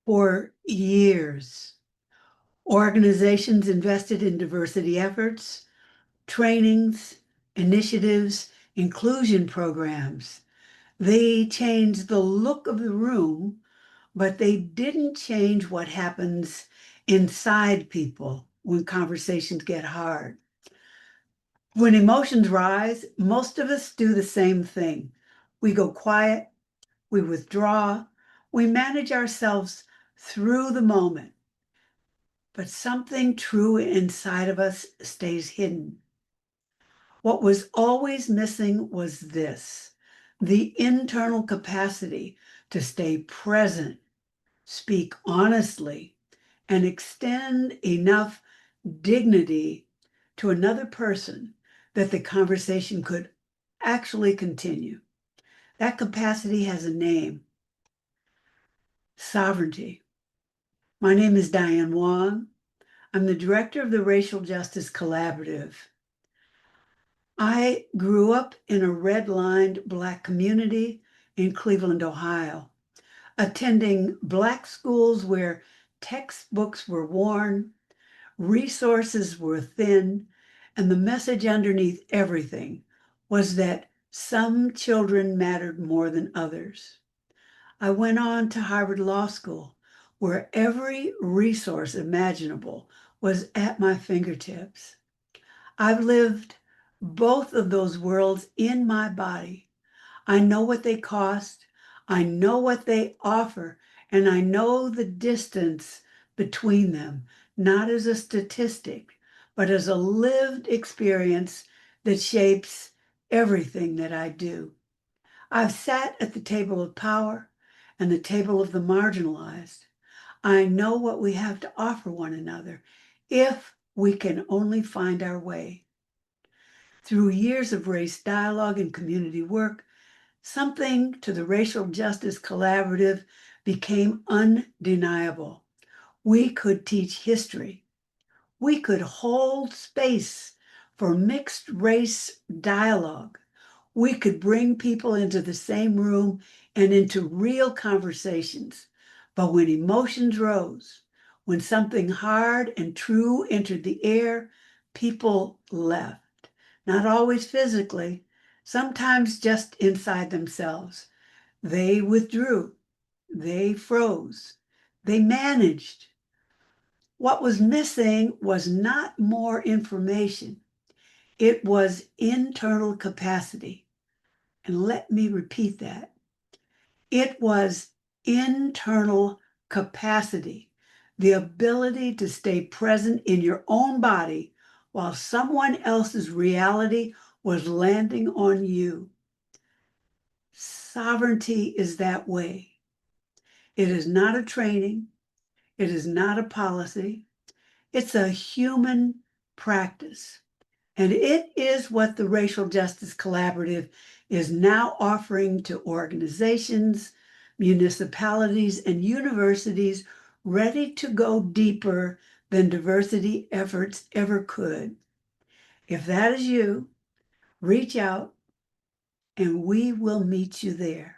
For years, organizations invested in diversity efforts, trainings, initiatives, inclusion programs. They changed the look of the room, but they didn't change what happens inside people when conversations get hard. When emotions rise, most of us do the same thing. We go quiet, we withdraw, we manage ourselves through the moment, but something true inside of us stays hidden. What was always missing was this: the internal capacity to stay present, speak honestly, and extend enough dignity to another person that the conversation could actually continue. That capacity has a name: sovereignty. My name is Diane Wong. I'm the director of the Racial Justice Collaborative. I grew up in a red-lined Black community in Cleveland, Ohio, attending Black schools where textbooks were worn, resources were thin, and the message underneath everything was that some children mattered more than others. I went on to Harvard Law School, where every resource imaginable was at my fingertips. I've lived both of those worlds in my body. I know what they cost, I know what they offer, and I know the distance between them, not as a statistic, but as a lived experience that shapes everything that I do. I've sat at the table of power and the table of the marginalized. I know what we have to offer one another if we can only find our way. Through years of race dialogue and community work, something to the Racial Justice Collaborative became undeniable. We could teach history. We could hold space for mixed race dialogue. We could bring people into the same room and into real conversations. But when emotions rose, when something hard and true entered the air, people left. Not always physically, sometimes just inside themselves. They withdrew, they froze, they managed. What was missing was not more information, it was internal capacity. And let me repeat that. It was internal capacity, the ability to stay present in your own body while someone else's reality was landing on you. Sovereignty is that way. It is not a training. It is not a policy. It's a human practice. And it is what the Racial Justice Collaborative is now offering to organizations, municipalities, and universities ready to go deeper than diversity efforts ever could. If that is you, reach out and we will meet you there.